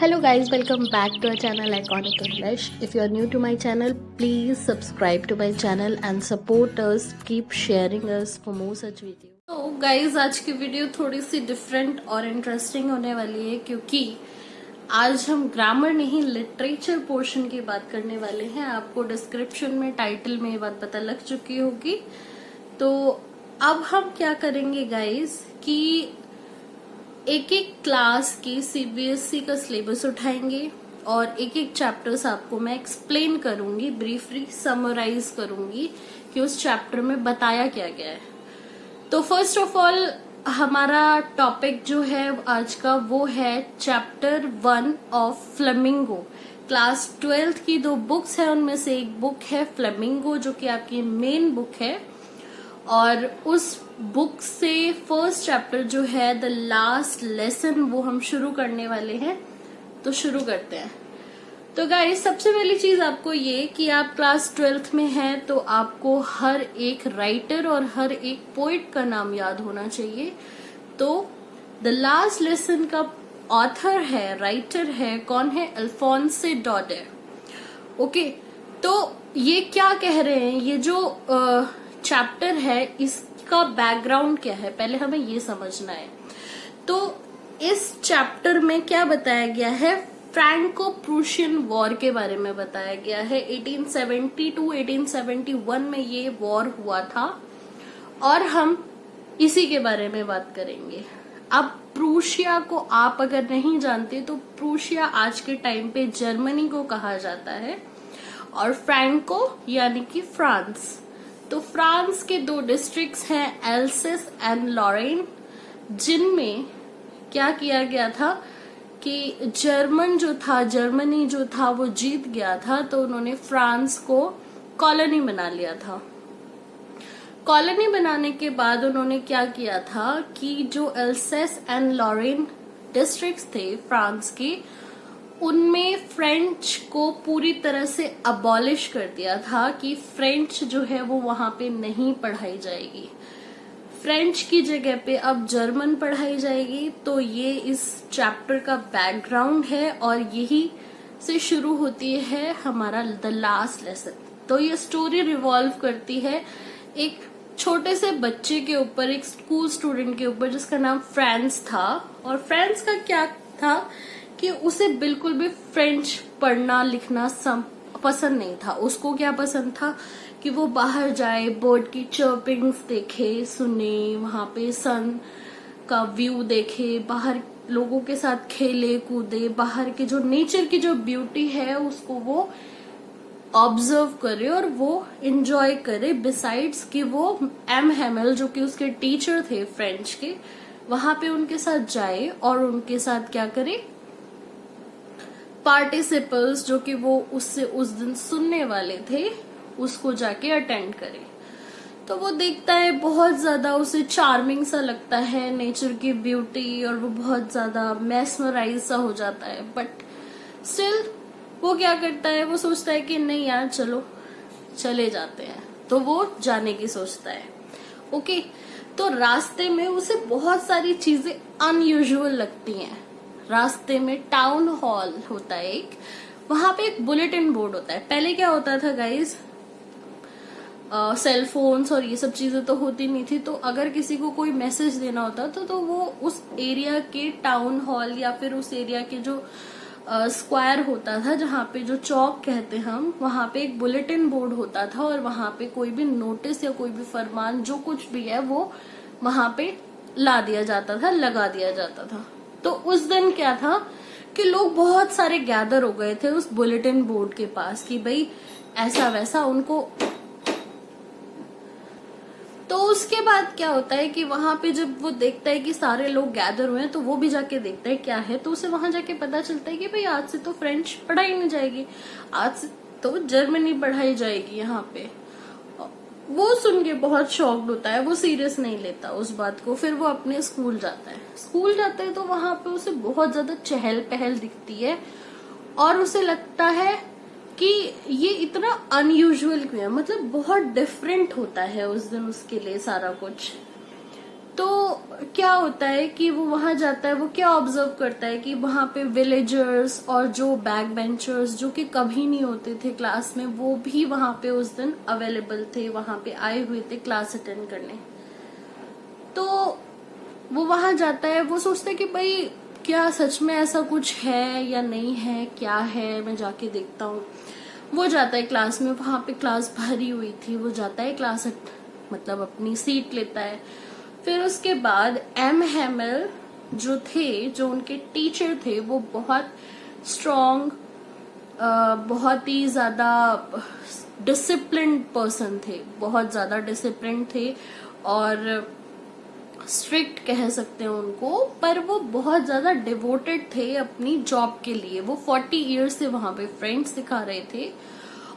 Hello guys, welcome back to our channel Iconic English. If you are new to my channel, please subscribe to my channel and support us. Keep sharing us for more such videos. तो guys आज की video थोड़ी सी different और interesting होने वाली है क्योंकि आज हम ग्रामर नहीं लिटरेचर पोर्शन की बात करने वाले हैं। आपको डिस्क्रिप्शन में टाइटल में ये बात पता लग चुकी होगी। तो अब हम क्या करेंगे गाइज कि एक एक क्लास की सीबीएसई का सिलेबस उठाएंगे और एक एक चैप्टर्स आपको मैं एक्सप्लेन करूंगी, ब्रीफली समराइज करूंगी कि उस चैप्टर में बताया क्या गया है। तो फर्स्ट ऑफ ऑल हमारा टॉपिक जो है आज का वो है chapter 1 of flamingo. Class 12th की 2 बुक्स है, उनमें से एक बुक है फ्लेमिंगो जो कि आपकी मेन बुक है और उस बुक से फर्स्ट चैप्टर जो है द लास्ट लेसन वो हम शुरू करने वाले हैं। तो शुरू करते हैं। तो गाइस सबसे पहली चीज आपको ये कि आप क्लास 12th में हैं तो आपको हर एक राइटर और हर एक पोइट का नाम याद होना चाहिए। तो द लास्ट लेसन का ऑथर है, राइटर है, कौन है? अल्फोंसे डॉडे। ओके, तो ये क्या कह रहे हैं, ये जो चैप्टर है इसका बैकग्राउंड क्या है, पहले हमें ये समझना है। तो इस चैप्टर में क्या बताया गया है? फ्रैंको प्रूशियन वॉर के बारे में बताया गया है। 1870 टू 1871 में ये वॉर हुआ था और हम इसी के बारे में बात करेंगे। अब प्रूशिया को आप अगर नहीं जानते तो प्रूशिया आज के टाइम पे जर्मनी को कहा जाता है और फ्रैंको यानी कि फ्रांस। तो फ्रांस के 2 डिस्ट्रिक्ट्स हैं एल्सेस एंड लॉरेन, जिनमें क्या किया गया था कि जर्मनी जो था वो जीत गया था, तो उन्होंने फ्रांस को कॉलोनी बना लिया था। कॉलोनी बनाने के बाद उन्होंने क्या किया था कि जो एल्सेस एंड लॉरेन डिस्ट्रिक्ट्स थे फ्रांस के, उनमें फ्रेंच को पूरी तरह से अबॉलिश कर दिया था कि फ्रेंच जो है वो वहां पे नहीं पढ़ाई जाएगी। फ्रेंच की जगह पे अब जर्मन पढ़ाई जाएगी। तो ये इस चैप्टर का बैकग्राउंड है और यही से शुरू होती है हमारा द लास्ट लेसन। तो ये स्टोरी रिवॉल्व करती है एक छोटे से बच्चे के ऊपर, एक स्कूल स्टूडेंट के ऊपर जिसका नाम फ्रांस था। और फ्रांस का क्या था कि उसे बिल्कुल भी फ्रेंच पढ़ना लिखना पसंद नहीं था। उसको क्या पसंद था कि वो बाहर जाए, बर्ड की चर्पिंग्स देखे, सुने, वहां पे सन का व्यू देखे, बाहर लोगों के साथ खेले कूदे, बाहर के जो नेचर की जो ब्यूटी है उसको वो ऑब्जर्व करे और वो एंजॉय करे। बिसाइड्स कि वो एम हेमल जो कि उसके टीचर थे फ्रेंच के, वहां पे उनके साथ जाए और उनके साथ क्या करे, पार्टिसिपल्स जो कि वो उससे उस दिन सुनने वाले थे उसको जाके अटेंड करे। तो वो देखता है, बहुत ज्यादा उसे चार्मिंग सा लगता है नेचर की ब्यूटी और वो बहुत ज्यादा मेस्मराइज सा हो जाता है। बट स्टिल वो क्या करता है, वो सोचता है कि नहीं यार चलो चले जाते हैं। तो वो जाने की सोचता है। ओके, तो रास्ते में उसे बहुत सारी चीजें अनयूजुअल लगती हैं। रास्ते में टाउन हॉल होता है एक, वहां पे एक बुलेटिन बोर्ड होता है। पहले क्या होता था गाइज, सेल फोन्स और ये सब चीजें तो होती नहीं थी। तो अगर किसी को कोई मैसेज देना होता तो वो उस एरिया के टाउन हॉल या फिर उस एरिया के जो स्क्वायर होता था, जहाँ पे जो चौक कहते हैं हम, वहां पे एक बुलेटिन बोर्ड होता था और वहां पे कोई भी नोटिस या कोई भी फरमान जो कुछ भी है वो वहां पे ला दिया जाता था, लगा दिया जाता था। तो उस दिन क्या था कि लोग बहुत सारे गैदर हो गए थे उस बुलेटिन बोर्ड के पास कि भाई ऐसा वैसा उनको। तो उसके बाद क्या होता है कि वहां पे जब वो देखता है कि सारे लोग गैदर हुए हैं तो वो भी जाके देखता है क्या है। तो उसे वहां जाके पता चलता है कि भाई आज से तो फ्रेंच पढ़ाई नहीं जाएगी, आज से तो जर्मनी पढ़ाई जाएगी यहाँ पे। वो सुन के बहुत शॉक्ड होता है, वो सीरियस नहीं लेता उस बात को। फिर वो अपने स्कूल जाता है तो वहां पे उसे बहुत ज्यादा चहल पहल दिखती है और उसे लगता है कि ये इतना अनयूजुअल क्यों है, मतलब बहुत डिफरेंट होता है उस दिन उसके लिए सारा कुछ। तो क्या होता है कि वो वहां जाता है, वो क्या ऑब्जर्व करता है कि वहां पे विलेजर्स और जो बैक बेंचर्स जो कि कभी नहीं होते थे क्लास में, वो भी वहां पे उस दिन अवेलेबल थे, वहां पे आए हुए थे क्लास अटेंड करने। तो वो वहां जाता है, वो सोचता है कि भाई क्या सच में ऐसा कुछ है या नहीं है, क्या है, मैं जाके देखता हूँ। वो जाता है क्लास में, वहां पे क्लास भरी हुई थी, वो जाता है क्लास मतलब अपनी सीट लेता है। फिर उसके बाद एम हैमेल जो थे, जो उनके टीचर थे, वो बहुत स्ट्रॉन्ग, बहुत ही ज्यादा डिसिप्लिन्ड पर्सन थे, बहुत ज्यादा डिसिप्लिन्ड थे और स्ट्रिक्ट कह सकते हैं उनको, पर वो बहुत ज्यादा डिवोटेड थे अपनी जॉब के लिए। वो 40 ईयर्स से वहां पे फ्रेंच सिखा रहे थे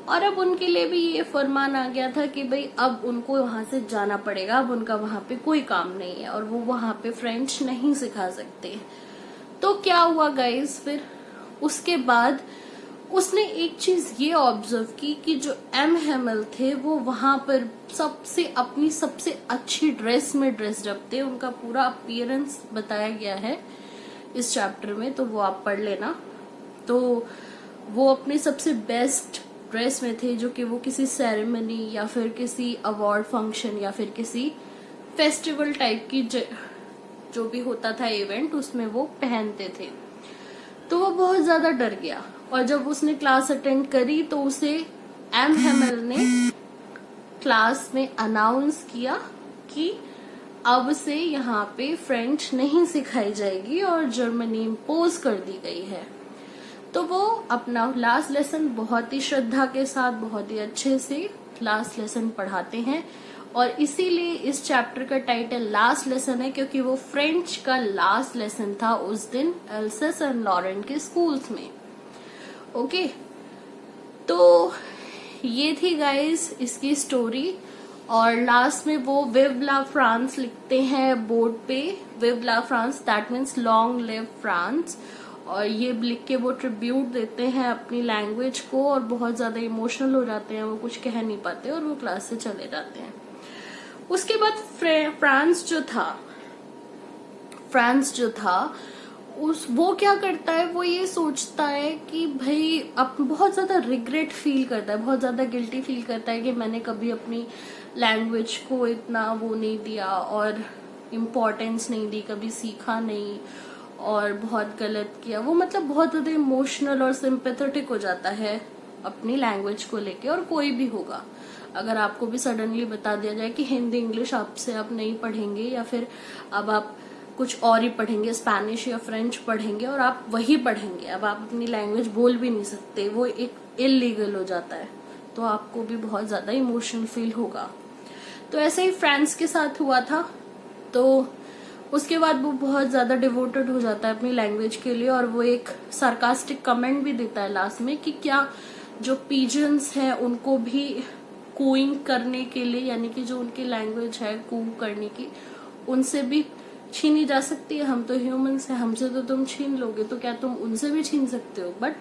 और अब उनके लिए भी ये फरमान आ गया था कि भाई अब उनको वहां से जाना पड़ेगा, अब उनका वहां पे कोई काम नहीं है और वो वहां पे फ्रेंच नहीं सिखा सकते। तो क्या हुआ गाइस, फिर उसके बाद उसने एक चीज ये ऑब्जर्व की कि जो एम हैमेल थे वो वहां पर अपनी सबसे अच्छी ड्रेस में ड्रेस्ड अप थे। उनका पूरा अपीयरेंस बताया गया है इस चैप्टर में, तो वो आप पढ़ लेना। तो वो अपनी सबसे बेस्ट ड्रेस में थे, जो कि वो किसी सेरेमनी या फिर किसी अवार्ड फंक्शन या फिर किसी फेस्टिवल टाइप की जो भी होता था इवेंट, उसमें वो पहनते थे। तो वो बहुत ज्यादा डर गया और जब उसने क्लास अटेंड करी तो उसे एम हैमेल ने क्लास में अनाउंस किया कि अब से यहाँ पे फ्रेंच नहीं सिखाई जाएगी और जर्मनी इम्पोज कर दी गई है। तो वो अपना लास्ट लेसन बहुत ही श्रद्धा के साथ, बहुत ही अच्छे से लास्ट लेसन पढ़ाते हैं और इसीलिए इस चैप्टर का टाइटल लास्ट लेसन है, क्योंकि वो फ्रेंच का लास्ट लेसन था उस दिन एल्सेस एंड लॉरेंट के स्कूल्स में। ओके, तो ये थी गाइस इसकी स्टोरी। और लास्ट में वो विव ला फ्रांस लिखते हैं बोर्ड पे, vive la France, that means long live France. और ये लिख के वो ट्रिब्यूट देते हैं अपनी लैंग्वेज को और बहुत ज्यादा इमोशनल हो जाते हैं, वो कुछ कह नहीं पाते और वो क्लास से चले जाते हैं। उसके बाद फ्रांस जो था वो क्या करता है, वो ये सोचता है कि भाई अब बहुत ज्यादा रिग्रेट फील करता है, बहुत ज्यादा गिल्टी फील करता है कि मैंने कभी अपनी लैंग्वेज को इतना वो नहीं दिया और इम्पोर्टेंस नहीं दी, कभी सीखा नहीं और बहुत गलत किया। वो मतलब बहुत ज्यादा इमोशनल और सिंपैथेटिक हो जाता है अपनी लैंग्वेज को लेके। और कोई भी होगा, अगर आपको भी सडनली बता दिया जाए कि हिंदी इंग्लिश आपसे आप नहीं पढ़ेंगे या फिर अब आप कुछ और ही पढ़ेंगे, स्पेनिश या फ्रेंच पढ़ेंगे और आप वही पढ़ेंगे, अब आप अपनी लैंग्वेज बोल भी नहीं सकते, वो एक इलीगल हो जाता है, तो आपको भी बहुत ज्यादा इमोशनल फील होगा। तो ऐसे ही फ्रांस के साथ हुआ था। तो उसके बाद वो बहुत ज्यादा डिवोटेड हो जाता है अपनी लैंग्वेज के लिए और वो एक सार्कास्टिक कमेंट भी देता है लास्ट में कि क्या जो पीजन्स हैं उनको भी कूइंग करने के लिए, यानी कि जो उनकी लैंग्वेज है कू करने की, उनसे भी छीनी जा सकती है। हम तो ह्यूमंस हैं, हमसे तो तुम छीन लोगे, तो क्या तुम उनसे भी छीन सकते हो? बट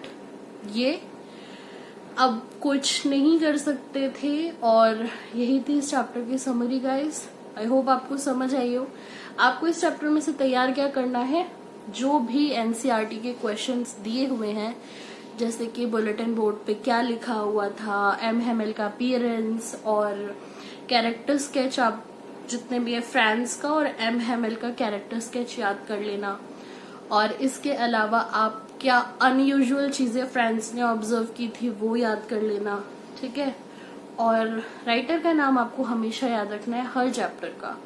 ये अब कुछ नहीं कर सकते थे। और यही थी इस चैप्टर की समरी गाइस। आई होप आपको समझ आई हो। आपको इस चैप्टर में से तैयार क्या करना है, जो भी एनसीईआरटी के क्वेश्चंस दिए हुए हैं, जैसे कि बुलेटिन बोर्ड पे क्या लिखा हुआ था, एम हैमेल का अपीयरेंस और कैरेक्टर स्केच, आप जितने भी है फ्रांस का और एम हैमेल का कैरेक्टर स्केच याद कर लेना। और इसके अलावा आप क्या अनयूजुअल चीजें फ्रांस ने ऑब्जर्व की थी वो याद कर लेना, ठीक है। और राइटर का नाम आपको हमेशा याद रखना है हर चैप्टर का,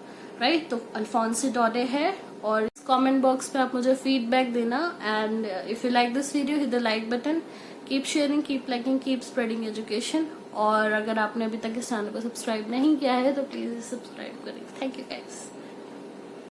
राइट। तो अल्फोंसे डॉडे है। और कमेंट बॉक्स पे आप मुझे फीडबैक देना। And if you like this video, hit the like button, keep sharing, keep liking, keep spreading education. और अगर आपने अभी तक इस चैनल को सब्सक्राइब नहीं किया है तो प्लीज सब्सक्राइब करें। Thank you guys.